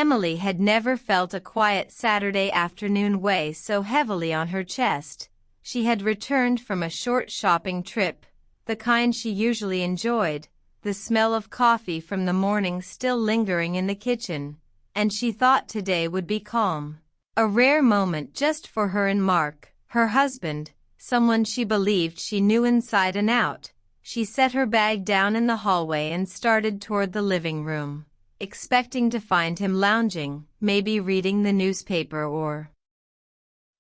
Emily had never felt a quiet Saturday afternoon weigh so heavily on her chest. She had returned from a short shopping trip, the kind she usually enjoyed, the smell of coffee from the morning still lingering in the kitchen, and she thought today would be calm. A rare moment just for her and Mark, her husband, someone she believed she knew inside and out. She set her bag down in the hallway and started toward the living room, expecting to find him lounging, maybe reading the newspaper or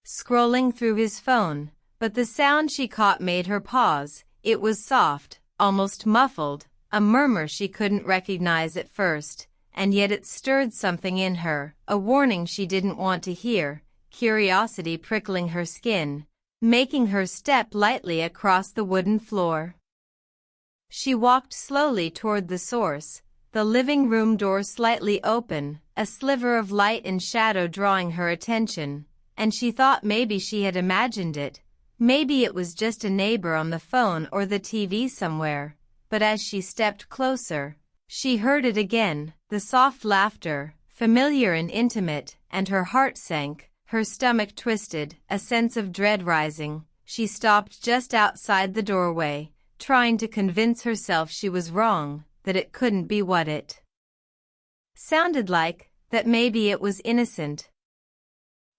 scrolling through his phone, but the sound she caught made her pause. It was soft, almost muffled, a murmur she couldn't recognize at first, and yet it stirred something in her, a warning she didn't want to hear, curiosity prickling her skin, making her step lightly across the wooden floor. She walked slowly toward the source, the living room door slightly open, a sliver of light and shadow drawing her attention, and she thought maybe she had imagined it, maybe it was just a neighbor on the phone or the TV somewhere, but as she stepped closer, she heard it again, the soft laughter, familiar and intimate, and her heart sank, her stomach twisted, a sense of dread rising. She stopped just outside the doorway, trying to convince herself she was wrong, that it couldn't be what it sounded like, that maybe it was innocent.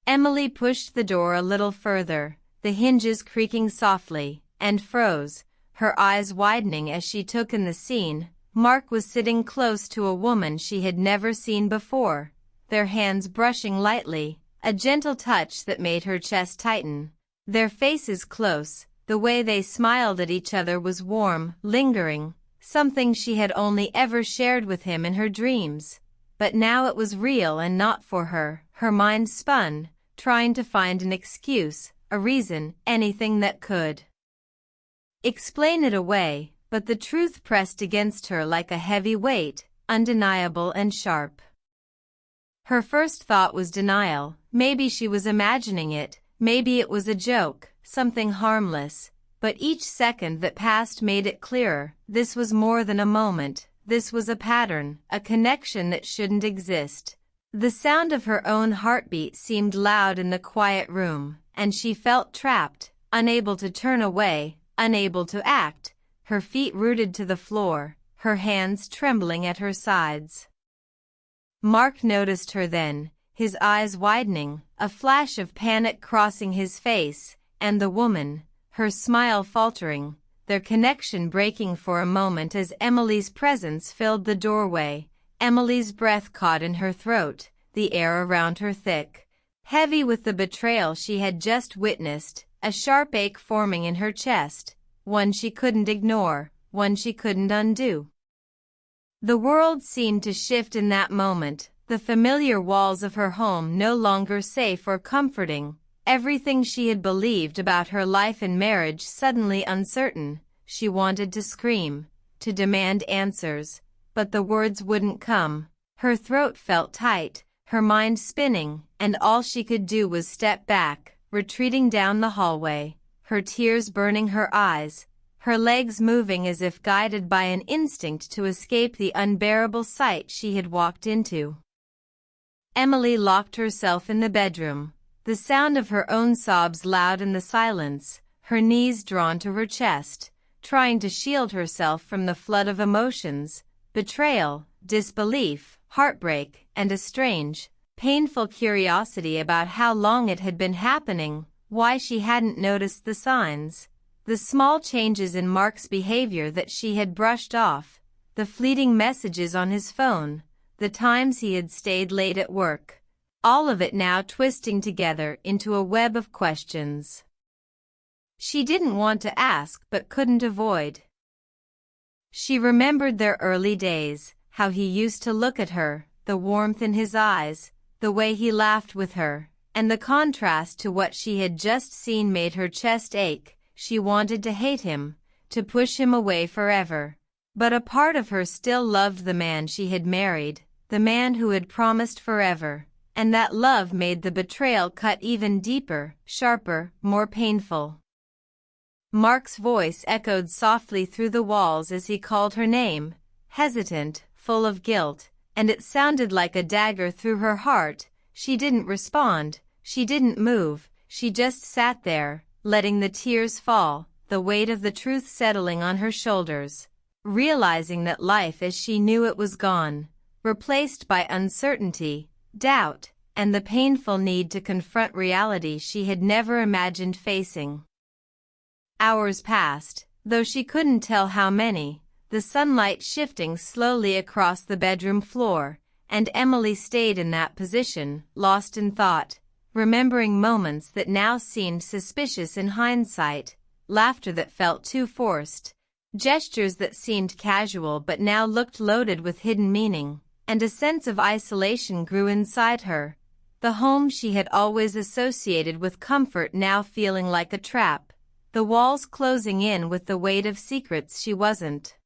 Emily pushed the door a little further, the hinges creaking softly, and froze, her eyes widening as she took in the scene. Mark was sitting close to a woman she had never seen before, their hands brushing lightly, a gentle touch that made her chest tighten. Their faces close, the way they smiled at each other was warm, lingering, something she had only ever shared with him in her dreams. But now it was real and not for her. Her mind spun, trying to find an excuse, a reason, anything that could explain it away, but the truth pressed against her like a heavy weight, undeniable and sharp. Her first thought was denial. Maybe she was imagining it, maybe it was a joke, something harmless, but each second that passed made it clearer. This was more than a moment, this was a pattern, a connection that shouldn't exist. The sound of her own heartbeat seemed loud in the quiet room, and she felt trapped, unable to turn away, unable to act, her feet rooted to the floor, her hands trembling at her sides. Mark noticed her then, his eyes widening, a flash of panic crossing his face, and the woman, her smile faltering, their connection breaking for a moment as Emily's presence filled the doorway. Emily's breath caught in her throat, the air around her thick, heavy with the betrayal she had just witnessed, a sharp ache forming in her chest, one she couldn't ignore, one she couldn't undo. The world seemed to shift in that moment, the familiar walls of her home no longer safe or comforting, everything she had believed about her life and marriage suddenly uncertain. She wanted to scream, to demand answers, but the words wouldn't come. Her throat felt tight, her mind spinning, and all she could do was step back, retreating down the hallway, her tears burning her eyes, her legs moving as if guided by an instinct to escape the unbearable sight she had walked into. Emily locked herself in the bedroom, the sound of her own sobs loud in the silence, her knees drawn to her chest, trying to shield herself from the flood of emotions, betrayal, disbelief, heartbreak, and a strange, painful curiosity about how long it had been happening, why she hadn't noticed the signs, the small changes in Mark's behavior that she had brushed off, the fleeting messages on his phone, the times he had stayed late at work, all of it now twisting together into a web of questions she didn't want to ask but couldn't avoid. She remembered their early days, how he used to look at her, the warmth in his eyes, the way he laughed with her, and the contrast to what she had just seen made her chest ache. She wanted to hate him, to push him away forever. But a part of her still loved the man she had married, the man who had promised forever, and that love made the betrayal cut even deeper, sharper, more painful. Mark's voice echoed softly through the walls as he called her name, hesitant, full of guilt, and it sounded like a dagger through her heart. She didn't respond, she didn't move, she just sat there, letting the tears fall, the weight of the truth settling on her shoulders, realizing that life as she knew it was gone, replaced by uncertainty, doubt, and the painful need to confront reality she had never imagined facing. Hours passed, though she couldn't tell how many, the sunlight shifting slowly across the bedroom floor, and Emily stayed in that position, lost in thought, remembering moments that now seemed suspicious in hindsight, laughter that felt too forced, gestures that seemed casual but now looked loaded with hidden meaning, and a sense of isolation grew inside her, the home she had always associated with comfort now feeling like a trap, the walls closing in with the weight of secrets she wasn't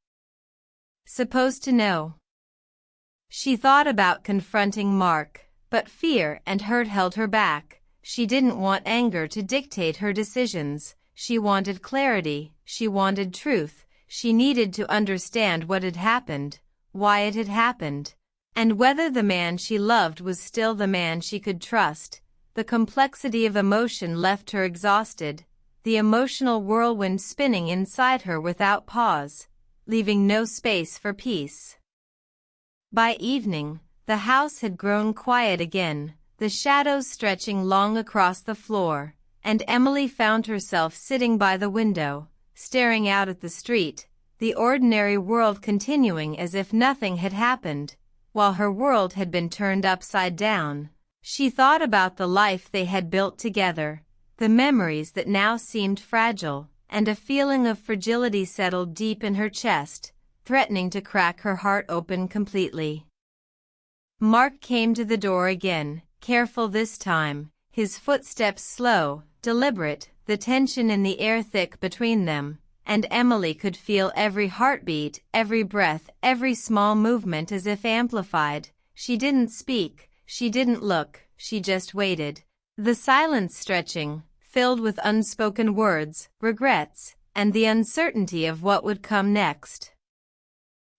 supposed to know. She thought about confronting Mark, but fear and hurt held her back. She didn't want anger to dictate her decisions. She wanted clarity, she wanted truth, she needed to understand what had happened, why it had happened, and whether the man she loved was still the man she could trust. The complexity of emotion left her exhausted, the emotional whirlwind spinning inside her without pause, leaving no space for peace. By evening, the house had grown quiet again, the shadows stretching long across the floor, and Emily found herself sitting by the window, staring out at the street, the ordinary world continuing as if nothing had happened, while her world had been turned upside down. She thought about the life they had built together, the memories that now seemed fragile, and a feeling of fragility settled deep in her chest, threatening to crack her heart open completely. Mark came to the door again, careful this time, his footsteps slow, deliberate, the tension in the air thick between them, and Emily could feel every heartbeat, every breath, every small movement as if amplified. She didn't speak, she didn't look, she just waited. The silence stretching, filled with unspoken words, regrets, and the uncertainty of what would come next.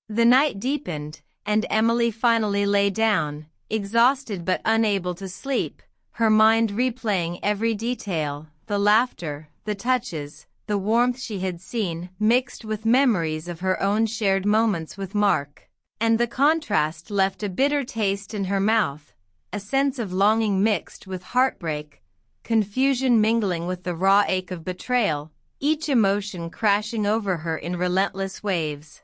The night deepened, and Emily finally lay down, exhausted but unable to sleep, her mind replaying every detail, the laughter, the touches, the warmth she had seen, mixed with memories of her own shared moments with Mark, and the contrast left a bitter taste in her mouth, a sense of longing mixed with heartbreak, confusion mingling with the raw ache of betrayal, each emotion crashing over her in relentless waves.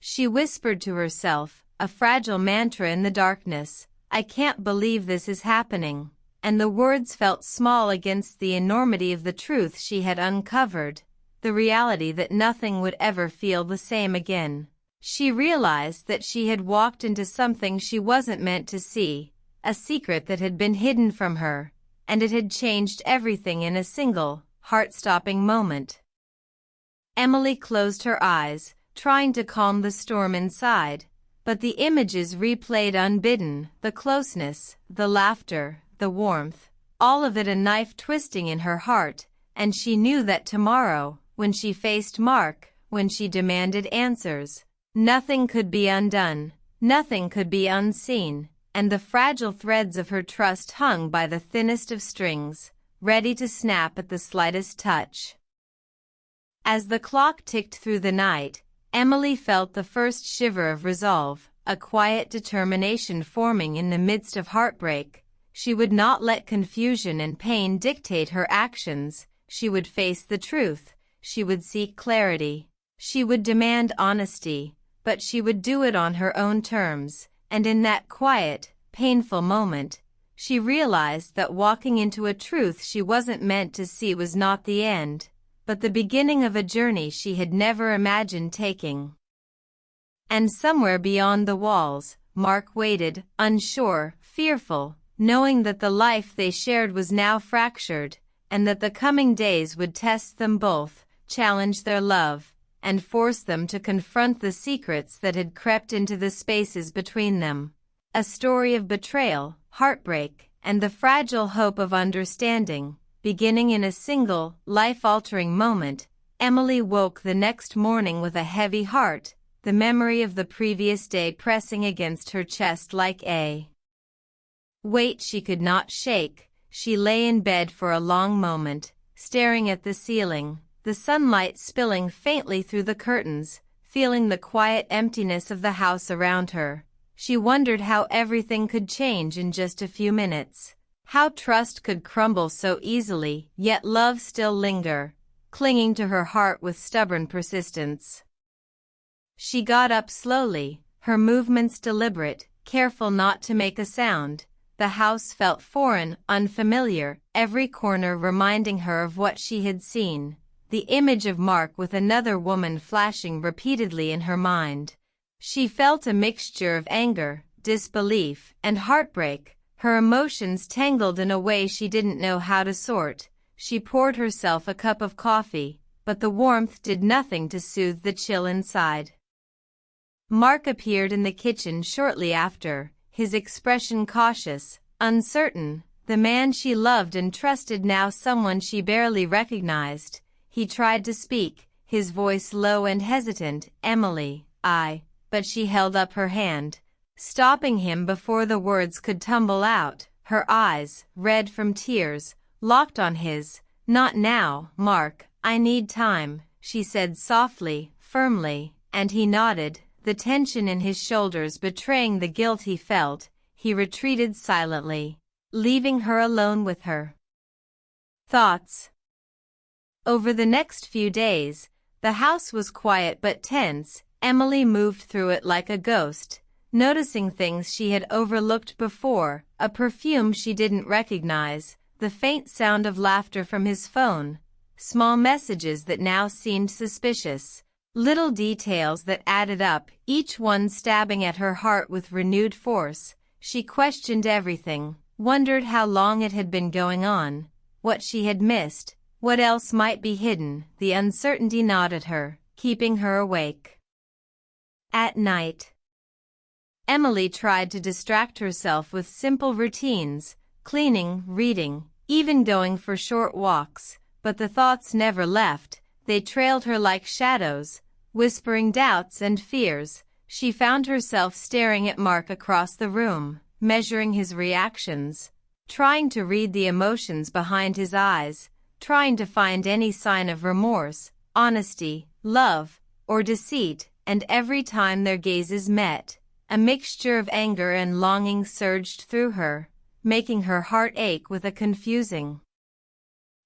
She whispered to herself, a fragile mantra in the darkness, "I can't believe this is happening," and the words felt small against the enormity of the truth she had uncovered, the reality that nothing would ever feel the same again. She realized that she had walked into something she wasn't meant to see, a secret that had been hidden from her, and it had changed everything in a single, heart-stopping moment. Emily closed her eyes, trying to calm the storm inside, but the images replayed unbidden, the closeness, the laughter, the warmth, all of it a knife twisting in her heart, and she knew that tomorrow, when she faced Mark, when she demanded answers, nothing could be undone, nothing could be unseen, and the fragile threads of her trust hung by the thinnest of strings, ready to snap at the slightest touch. As the clock ticked through the night, Emily felt the first shiver of resolve, a quiet determination forming in the midst of heartbreak. She would not let confusion and pain dictate her actions. She would face the truth. She would seek clarity. She would demand honesty, but she would do it on her own terms. And in that quiet, painful moment, she realized that walking into a truth she wasn't meant to see was not the end, but the beginning of a journey she had never imagined taking. And somewhere beyond the walls, Mark waited, unsure, fearful, knowing that the life they shared was now fractured, and that the coming days would test them both, challenge their love, and force them to confront the secrets that had crept into the spaces between them. A story of betrayal, heartbreak, and the fragile hope of understanding, beginning in a single, life-altering moment. Emily woke the next morning with a heavy heart, the memory of the previous day pressing against her chest like a weight she could not shake. She lay in bed for a long moment, staring at the ceiling, the sunlight spilling faintly through the curtains, feeling the quiet emptiness of the house around her. She wondered how everything could change in just a few minutes, how trust could crumble so easily, yet love still linger, clinging to her heart with stubborn persistence. She got up slowly, her movements deliberate, careful not to make a sound. The house felt foreign, unfamiliar, every corner reminding her of what she had seen, the image of Mark with another woman flashing repeatedly in her mind. She felt a mixture of anger, disbelief, and heartbreak, her emotions tangled in a way she didn't know how to sort. She poured herself a cup of coffee, but the warmth did nothing to soothe the chill inside. Mark appeared in the kitchen shortly after, his expression cautious, uncertain, the man she loved and trusted, now someone she barely recognized. He tried to speak, his voice low and hesitant. "Emily, but she held up her hand, stopping him before the words could tumble out. Her eyes, red from tears, locked on his. "Not now, Mark, I need time," she said softly, firmly, and he nodded, the tension in his shoulders betraying the guilt he felt. He retreated silently, leaving her alone with her thoughts. Over the next few days, the house was quiet but tense. Emily moved through it like a ghost, noticing things she had overlooked before, a perfume she didn't recognize, the faint sound of laughter from his phone, small messages that now seemed suspicious, little details that added up, each one stabbing at her heart with renewed force. She questioned everything, wondered how long it had been going on, what she had missed, what else might be hidden. The uncertainty gnawed at her, keeping her awake. At night, Emily tried to distract herself with simple routines, cleaning, reading, even going for short walks, but the thoughts never left. They trailed her like shadows, whispering doubts and fears. She found herself staring at Mark across the room, measuring his reactions, trying to read the emotions behind his eyes, trying to find any sign of remorse, honesty, love, or deceit, and every time their gazes met, a mixture of anger and longing surged through her, making her heart ache with a confusing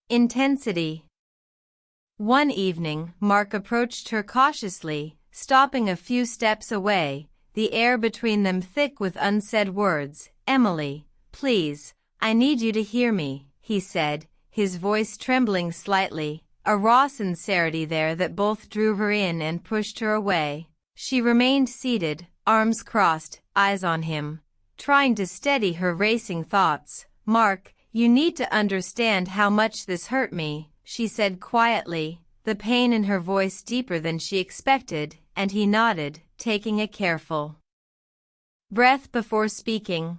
intensity. One evening, Mark approached her cautiously, stopping a few steps away, the air between them thick with unsaid words. "Emily, please, I need you to hear me," he said, his voice trembling slightly, a raw sincerity there that both drew her in and pushed her away. She remained seated, arms crossed, eyes on him, trying to steady her racing thoughts. "Mark, you need to understand how much this hurt me," she said quietly, the pain in her voice deeper than she expected, and he nodded, taking a careful breath before speaking.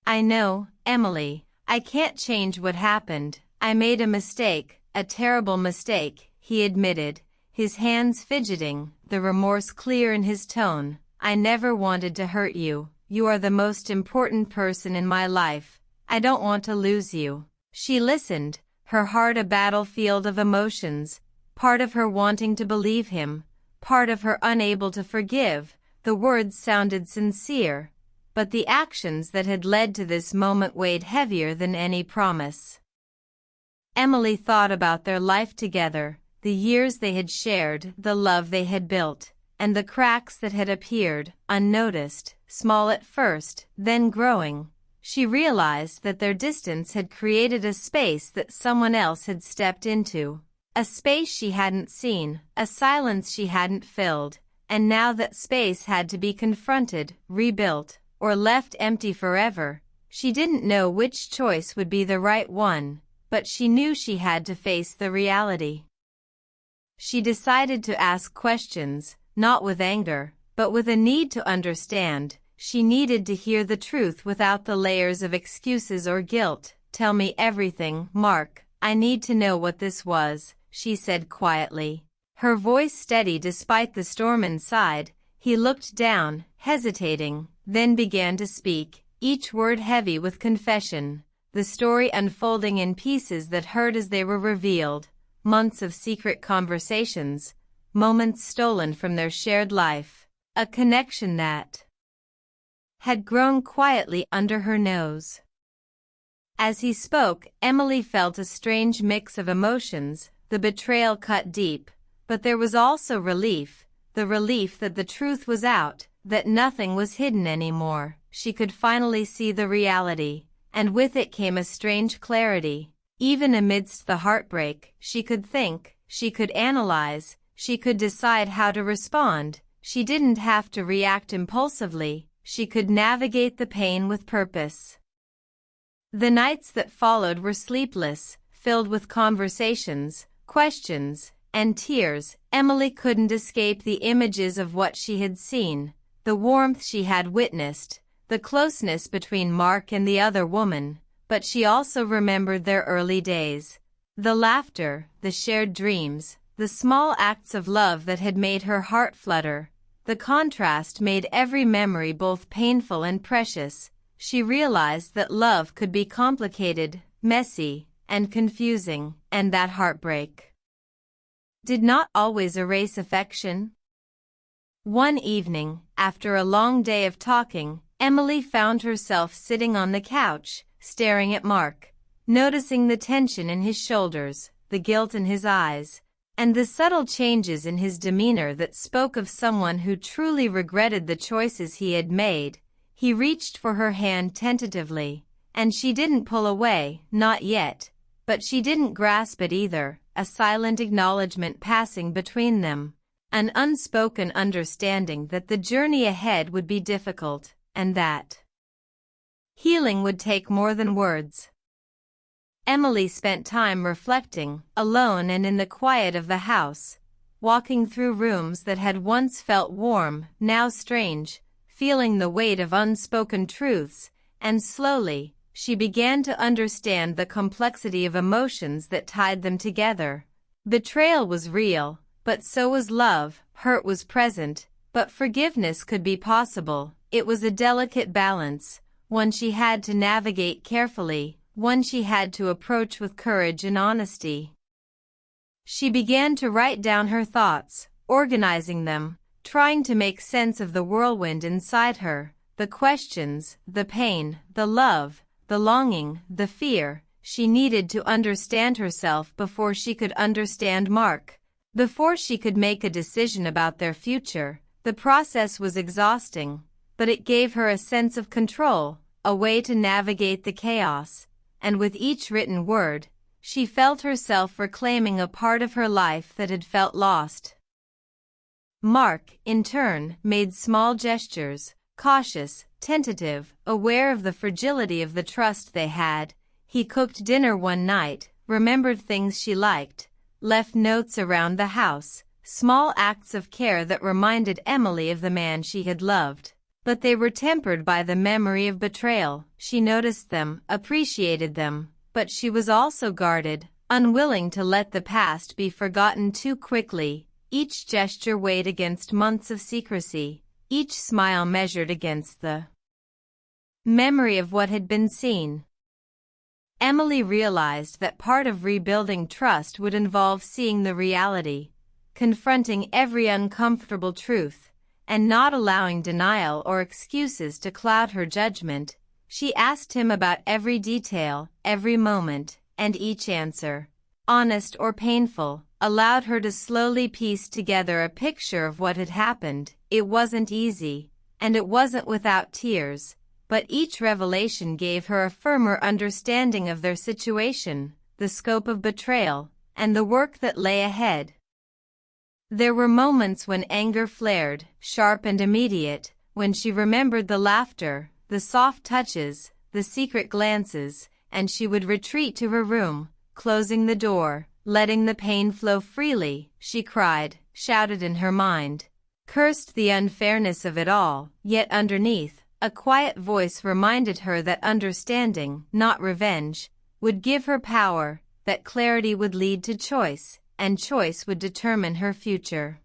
"I know, Emily, I can't change what happened. I made a mistake, a terrible mistake," he admitted, his hands fidgeting, the remorse clear in his tone. "I never wanted to hurt you. You are the most important person in my life. I don't want to lose you." She listened, her heart a battlefield of emotions, part of her wanting to believe him, part of her unable to forgive. The words sounded sincere, but the actions that had led to this moment weighed heavier than any promise. Emily thought about their life together, the years they had shared, the love they had built, and the cracks that had appeared, unnoticed, small at first, then growing. She realized that their distance had created a space that someone else had stepped into, a space she hadn't seen, a silence she hadn't filled, and now that space had to be confronted, rebuilt, or left empty forever. She didn't know which choice would be the right one, but she knew she had to face the reality. She decided to ask questions, not with anger, but with a need to understand. She needed to hear the truth without the layers of excuses or guilt. "Tell me everything, Mark. I need to know what this was," she said quietly. Her voice steady despite the storm inside. He looked down, hesitating, then began to speak, each word heavy with confession, the story unfolding in pieces that hurt as they were revealed, months of secret conversations, moments stolen from their shared life, a connection that had grown quietly under her nose. As he spoke, Emily felt a strange mix of emotions. The betrayal cut deep, but there was also relief, the relief that the truth was out, that nothing was hidden anymore. She could finally see the reality, and with it came a strange clarity. Even amidst the heartbreak, she could think, she could analyze, she could decide how to respond. She didn't have to react impulsively, she could navigate the pain with purpose. The nights that followed were sleepless, filled with conversations, questions, and tears. Emily couldn't escape the images of what she had seen, the warmth she had witnessed, the closeness between Mark and the other woman, but she also remembered their early days. The laughter, the shared dreams, the small acts of love that had made her heart flutter. The contrast made every memory both painful and precious. She realized that love could be complicated, messy, and confusing, and that heartbreak did not always erase affection. One evening, after a long day of talking, Emily found herself sitting on the couch, staring at Mark, noticing the tension in his shoulders, the guilt in his eyes, and the subtle changes in his demeanor that spoke of someone who truly regretted the choices he had made. He reached for her hand tentatively, and she didn't pull away, not yet, but she didn't grasp it either, a silent acknowledgement passing between them, an unspoken understanding that the journey ahead would be difficult, and that healing would take more than words. Emily spent time reflecting, alone and in the quiet of the house, walking through rooms that had once felt warm, now strange, feeling the weight of unspoken truths, and slowly, she began to understand the complexity of emotions that tied them together. Betrayal was real, but so was love. Hurt was present, but forgiveness could be possible. It was a delicate balance, one she had to navigate carefully, one she had to approach with courage and honesty. She began to write down her thoughts, organizing them, trying to make sense of the whirlwind inside her, the questions, the pain, the love, the longing, the fear. She needed to understand herself before she could understand Mark, before she could make a decision about their future. The process was exhausting, but it gave her a sense of control, a way to navigate the chaos, and with each written word, she felt herself reclaiming a part of her life that had felt lost. Mark, in turn, made small gestures, cautious, tentative, aware of the fragility of the trust they had. He cooked dinner one night, remembered things she liked, left notes around the house, small acts of care that reminded Emily of the man she had loved. But they were tempered by the memory of betrayal. She noticed them, appreciated them, but she was also guarded, unwilling to let the past be forgotten too quickly. Each gesture weighed against months of secrecy, each smile measured against the memory of what had been seen. Emily realized that part of rebuilding trust would involve seeing the reality, confronting every uncomfortable truth, and not allowing denial or excuses to cloud her judgment. She asked him about every detail, every moment, and each answer, honest or painful, allowed her to slowly piece together a picture of what had happened. It wasn't easy, and it wasn't without tears, but each revelation gave her a firmer understanding of their situation, the scope of betrayal, and the work that lay ahead. There were moments when anger flared, sharp and immediate, when she remembered the laughter, the soft touches, the secret glances, and she would retreat to her room, closing the door, letting the pain flow freely. She cried, shouted in her mind, cursed the unfairness of it all, yet underneath, a quiet voice reminded her that understanding, not revenge, would give her power, that clarity would lead to choice, and choice would determine her future.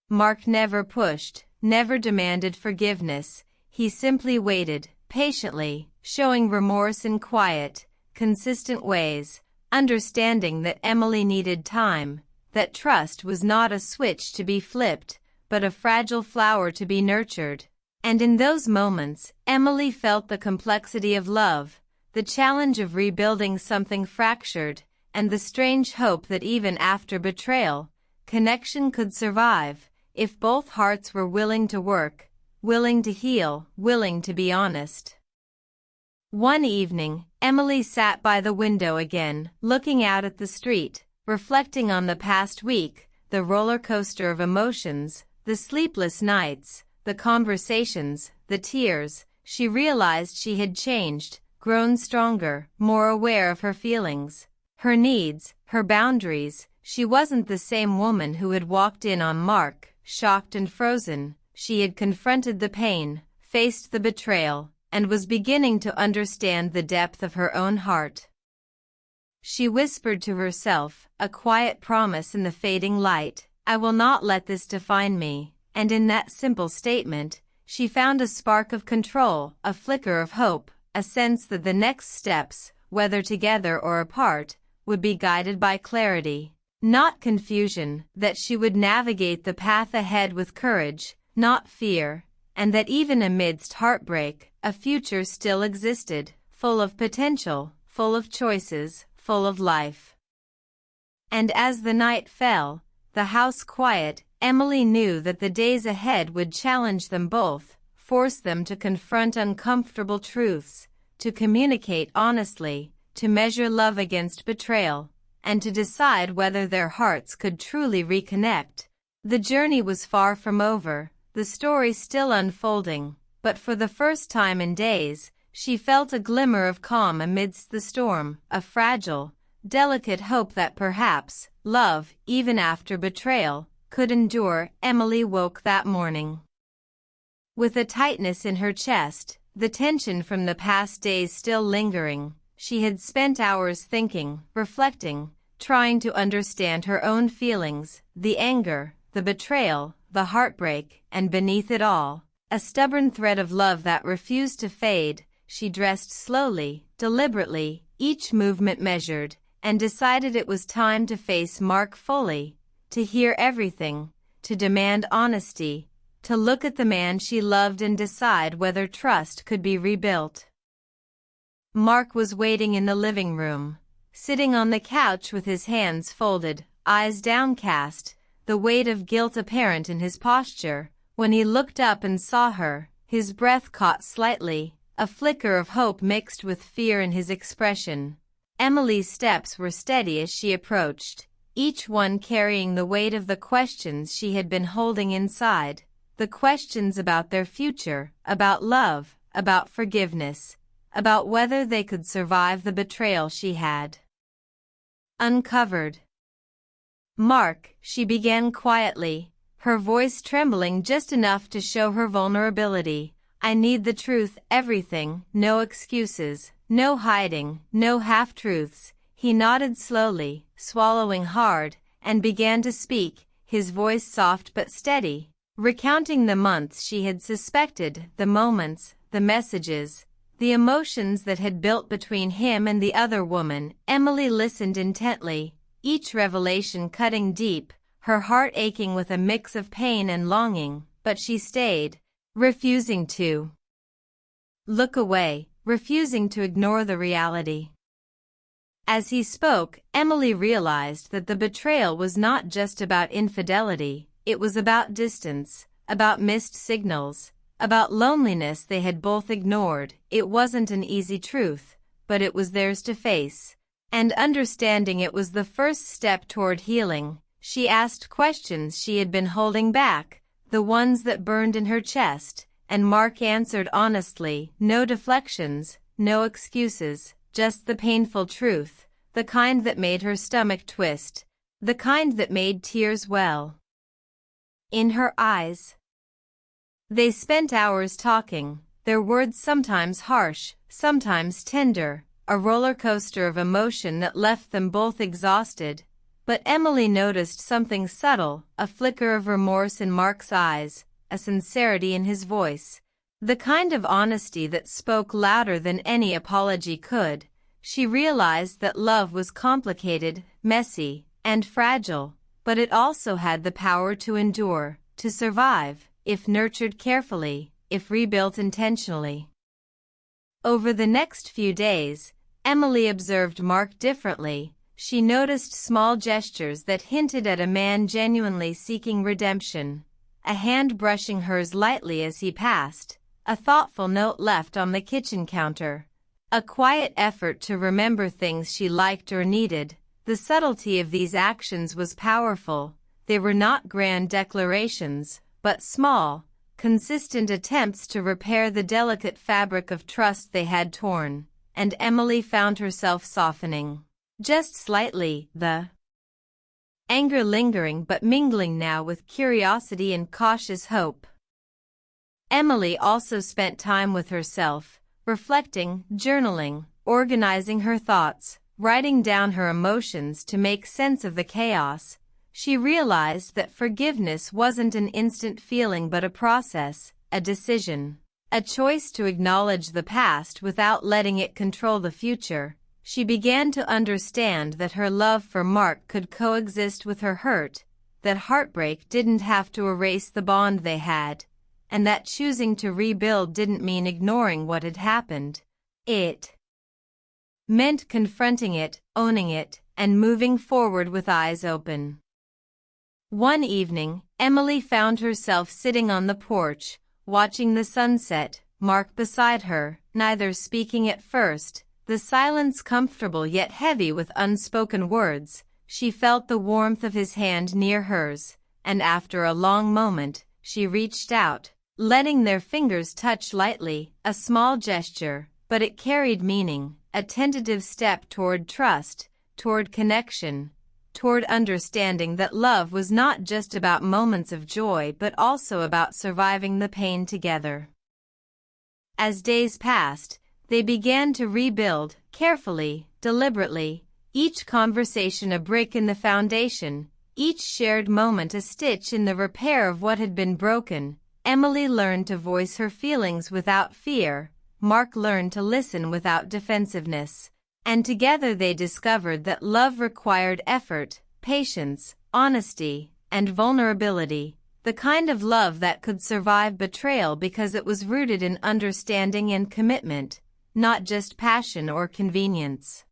Mark never pushed, never demanded forgiveness. He simply waited, patiently, showing remorse in quiet, consistent ways, understanding that Emily needed time, that trust was not a switch to be flipped, but a fragile flower to be nurtured. And in those moments, Emily felt the complexity of love, the challenge of rebuilding something fractured, and the strange hope that even after betrayal, connection could survive, if both hearts were willing to work, willing to heal, willing to be honest. One evening, Emily sat by the window again, looking out at the street, reflecting on the past week, the roller coaster of emotions, the sleepless nights, the conversations, the tears. She realized she had changed, grown stronger, more aware of her feelings, her needs, her boundaries. She wasn't the same woman who had walked in on Mark, shocked and frozen. She had confronted the pain, faced the betrayal, and was beginning to understand the depth of her own heart. She whispered to herself, a quiet promise in the fading light, "I will not let this define me." And in that simple statement, she found a spark of control, a flicker of hope, a sense that the next steps, whether together or apart, would be guided by clarity, not confusion, that she would navigate the path ahead with courage, not fear, and that even amidst heartbreak, a future still existed, full of potential, full of choices, full of life. And as the night fell, the house quiet, Emily knew that the days ahead would challenge them both, force them to confront uncomfortable truths, to communicate honestly, to measure love against betrayal, and to decide whether their hearts could truly reconnect. The journey was far from over, the story still unfolding, but for the first time in days, she felt a glimmer of calm amidst the storm, a fragile, delicate hope that perhaps love, even after betrayal, could endure. Emily woke that morning with a tightness in her chest, the tension from the past days still lingering. She had spent hours thinking, reflecting, trying to understand her own feelings, the anger, the betrayal, the heartbreak, and beneath it all, a stubborn thread of love that refused to fade. She dressed slowly, deliberately, each movement measured, and decided it was time to face Mark fully, to hear everything, to demand honesty, to look at the man she loved and decide whether trust could be rebuilt. Mark was waiting in the living room, sitting on the couch with his hands folded, eyes downcast, the weight of guilt apparent in his posture. When he looked up and saw her, his breath caught slightly, a flicker of hope mixed with fear in his expression. Emily's steps were steady as she approached, each one carrying the weight of the questions she had been holding inside, the questions about their future, about love, about forgiveness, about whether they could survive the betrayal she had uncovered. "Mark," she began quietly, her voice trembling just enough to show her vulnerability, "I need the truth, everything, no excuses, no hiding, no half-truths." He nodded slowly, swallowing hard, and began to speak, his voice soft but steady, recounting the months she had suspected, the moments, the messages, the emotions that had built between him and the other woman. Emily listened intently, each revelation cutting deep, her heart aching with a mix of pain and longing, but she stayed, refusing to look away, refusing to ignore the reality. As he spoke, Emily realized that the betrayal was not just about infidelity, it was about distance, about missed signals, about loneliness they had both ignored. It wasn't an easy truth, but it was theirs to face. And understanding it was the first step toward healing. She asked questions she had been holding back, the ones that burned in her chest, and Mark answered honestly, no deflections, no excuses, just the painful truth, the kind that made her stomach twist, the kind that made tears well in her eyes. They spent hours talking, their words sometimes harsh, sometimes tender, a roller coaster of emotion that left them both exhausted, But Emily noticed something subtle, a flicker of remorse in Mark's eyes, a sincerity in his voice. The kind of honesty that spoke louder than any apology could. She realized that love was complicated, messy, and fragile, but it also had the power to endure, to survive, if nurtured carefully, if rebuilt intentionally. Over the next few days, Emily observed Mark differently. She noticed small gestures that hinted at a man genuinely seeking redemption. A hand brushing hers lightly as he passed, a thoughtful note left on the kitchen counter, a quiet effort to remember things she liked or needed. The subtlety of these actions was powerful. They were not grand declarations, but small, consistent attempts to repair the delicate fabric of trust they had torn, and Emily found herself softening. Just slightly, the anger lingering but mingling now with curiosity and cautious hope. Emily also spent time with herself, reflecting, journaling, organizing her thoughts, writing down her emotions to make sense of the chaos. She realized that forgiveness wasn't an instant feeling but a process, a decision, a choice to acknowledge the past without letting it control the future. She began to understand that her love for Mark could coexist with her hurt, that heartbreak didn't have to erase the bond they had, and that choosing to rebuild didn't mean ignoring what had happened. It meant confronting it, owning it, and moving forward with eyes open. One evening, Emily found herself sitting on the porch, watching the sunset, Mark beside her, neither speaking at first. The silence comfortable yet heavy with unspoken words. She felt the warmth of his hand near hers, and after a long moment, she reached out, letting their fingers touch lightly, a small gesture, but it carried meaning, a tentative step toward trust, toward connection, toward understanding that love was not just about moments of joy but also about surviving the pain together. As days passed, they began to rebuild, carefully, deliberately, each conversation a brick in the foundation, each shared moment a stitch in the repair of what had been broken. Emily learned to voice her feelings without fear, Mark learned to listen without defensiveness, and together they discovered that love required effort, patience, honesty, and vulnerability. The kind of love that could survive betrayal because it was rooted in understanding and commitment, not just passion or convenience.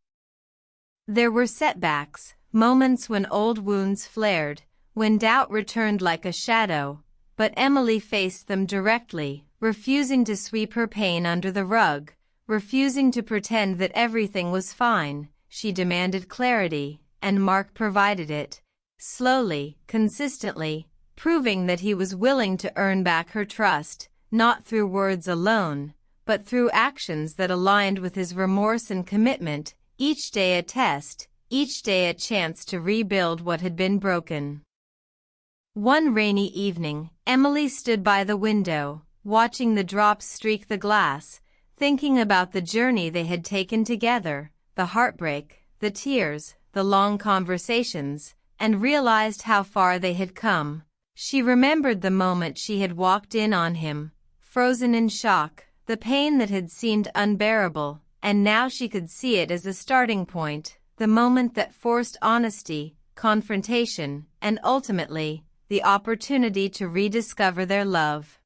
There were setbacks, moments when old wounds flared, when doubt returned like a shadow, but Emily faced them directly, refusing to sweep her pain under the rug, refusing to pretend that everything was fine. She demanded clarity, and Mark provided it, slowly, consistently, proving that he was willing to earn back her trust, not through words alone, but through actions that aligned with his remorse and commitment, each day a test, each day a chance to rebuild what had been broken. One rainy evening, Emily stood by the window, watching the drops streak the glass, thinking about the journey they had taken together, the heartbreak, the tears, the long conversations, and realized how far they had come. She remembered the moment she had walked in on him, frozen in shock, the pain that had seemed unbearable, and now she could see it as a starting point, the moment that forced honesty, confrontation, and ultimately, the opportunity to rediscover their love.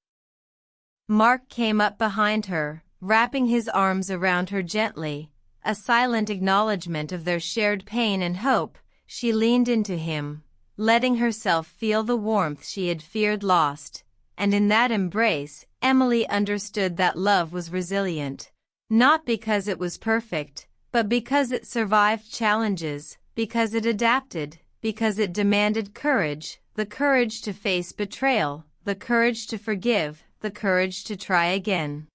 Mark came up behind her, wrapping his arms around her gently, a silent acknowledgement of their shared pain and hope. She leaned into him, letting herself feel the warmth she had feared lost, and in that embrace, Emily understood that love was resilient, not because it was perfect, but because it survived challenges, because it adapted, because it demanded courage, the courage to face betrayal, the courage to forgive, the courage to try again.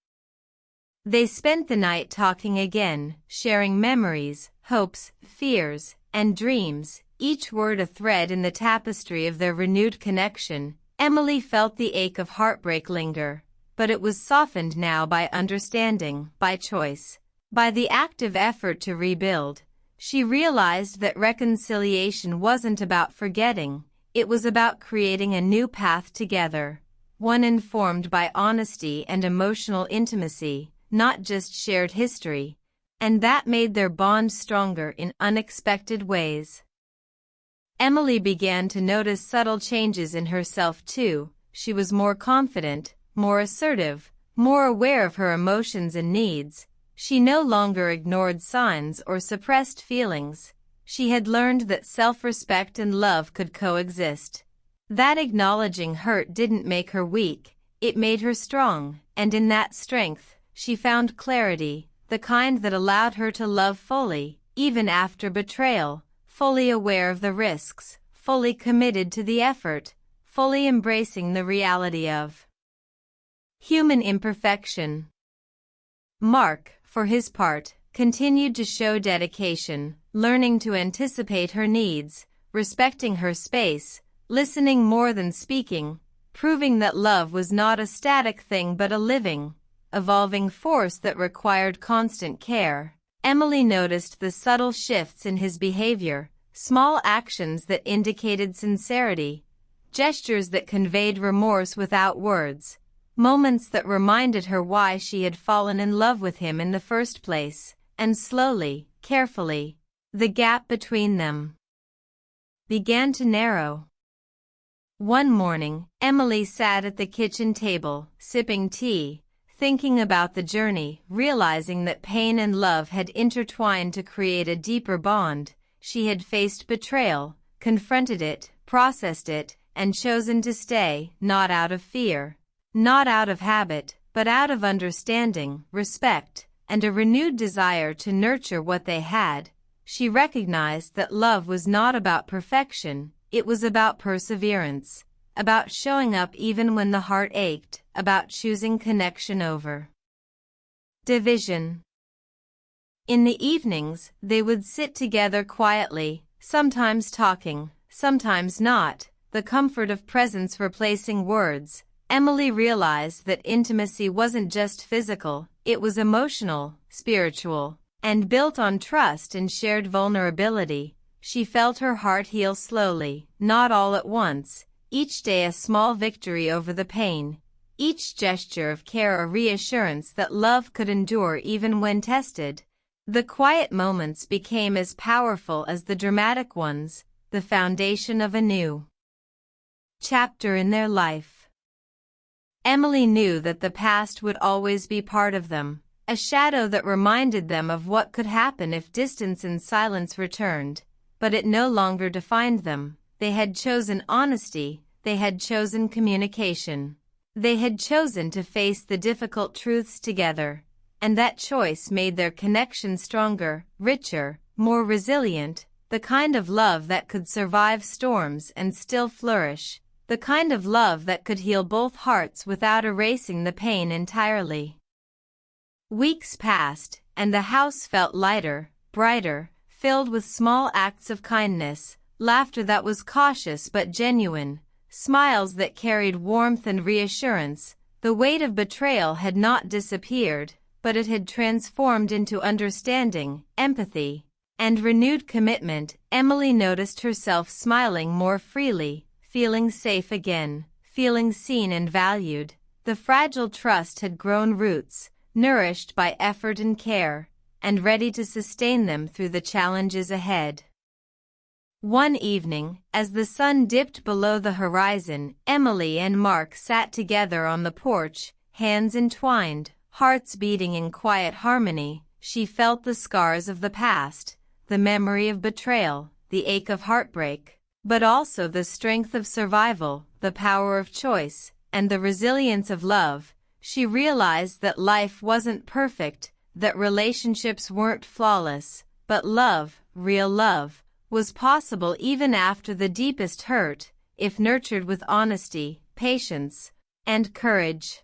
They spent the night talking again, sharing memories, hopes, fears, and dreams, each word a thread in the tapestry of their renewed connection. Emily felt the ache of heartbreak linger, but it was softened now by understanding, by choice, by the active effort to rebuild. She realized that reconciliation wasn't about forgetting, it was about creating a new path together, one informed by honesty and emotional intimacy, not just shared history, and that made their bond stronger in unexpected ways. Emily began to notice subtle changes in herself too. She was more confident, more assertive, more aware of her emotions and needs. She no longer ignored signs or suppressed feelings. She had learned that self-respect and love could coexist. That acknowledging hurt didn't make her weak, it made her strong, and in that strength, she found clarity, the kind that allowed her to love fully, even after betrayal, fully aware of the risks, fully committed to the effort, fully embracing the reality of human imperfection. Mark, for his part, continued to show dedication, learning to anticipate her needs, respecting her space, listening more than speaking, proving that love was not a static thing but a living, evolving force that required constant care. Emily noticed the subtle shifts in his behavior, small actions that indicated sincerity, gestures that conveyed remorse without words, moments that reminded her why she had fallen in love with him in the first place, and slowly, carefully, the gap between them began to narrow. One morning, Emily sat at the kitchen table, sipping tea, thinking about the journey, realizing that pain and love had intertwined to create a deeper bond. She had faced betrayal, confronted it, processed it, and chosen to stay, not out of fear, not out of habit, but out of understanding, respect, and a renewed desire to nurture what they had. She recognized that love was not about perfection, it was about perseverance, about showing up even when the heart ached, about choosing connection over division. In the evenings, they would sit together quietly, sometimes talking, sometimes not, the comfort of presence replacing words. Emily realized that intimacy wasn't just physical, it was emotional, spiritual, and built on trust and shared vulnerability. She felt her heart heal slowly, not all at once, each day a small victory over the pain, each gesture of care a reassurance that love could endure even when tested. The quiet moments became as powerful as the dramatic ones, the foundation of a new chapter in their life. Emily knew that the past would always be part of them, a shadow that reminded them of what could happen if distance and silence returned, but it no longer defined them. They had chosen honesty, they had chosen communication. They had chosen to face the difficult truths together, and that choice made their connection stronger, richer, more resilient, the kind of love that could survive storms and still flourish, the kind of love that could heal both hearts without erasing the pain entirely. Weeks passed, and the house felt lighter, brighter, filled with small acts of kindness, laughter that was cautious but genuine, smiles that carried warmth and reassurance. The weight of betrayal had not disappeared, but it had transformed into understanding, empathy, and renewed commitment. Emily noticed herself smiling more freely, feeling safe again, feeling seen and valued. The fragile trust had grown roots, nourished by effort and care, and ready to sustain them through the challenges ahead. One evening, as the sun dipped below the horizon, Emily and Mark sat together on the porch, hands entwined, hearts beating in quiet harmony. She felt the scars of the past, the memory of betrayal, the ache of heartbreak, but also the strength of survival, the power of choice, and the resilience of love. She realized that life wasn't perfect, that relationships weren't flawless, but love, real love, was possible even after the deepest hurt, if nurtured with honesty, patience, and courage.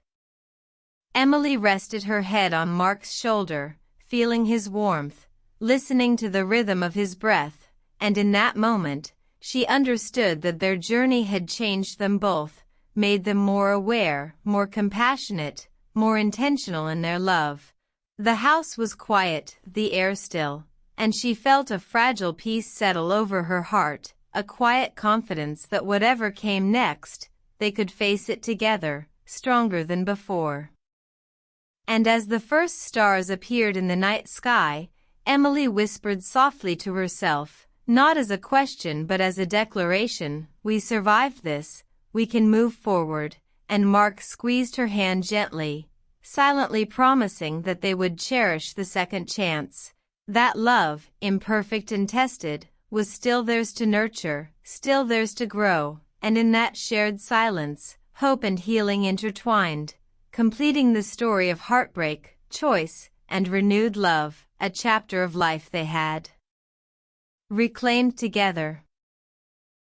Emily rested her head on Mark's shoulder, feeling his warmth, listening to the rhythm of his breath, and in that moment, she understood that their journey had changed them both, made them more aware, more compassionate, more intentional in their love. The house was quiet, the air still, and she felt a fragile peace settle over her heart, a quiet confidence that whatever came next, they could face it together, stronger than before. And as the first stars appeared in the night sky, Emily whispered softly to herself, not as a question but as a declaration, "We survived this, we can move forward," and Mark squeezed her hand gently, silently promising that they would cherish the second chance. That love, imperfect and tested, was still theirs to nurture, still theirs to grow, and in that shared silence, hope and healing intertwined, completing the story of heartbreak, choice, and renewed love, a chapter of life they had reclaimed together.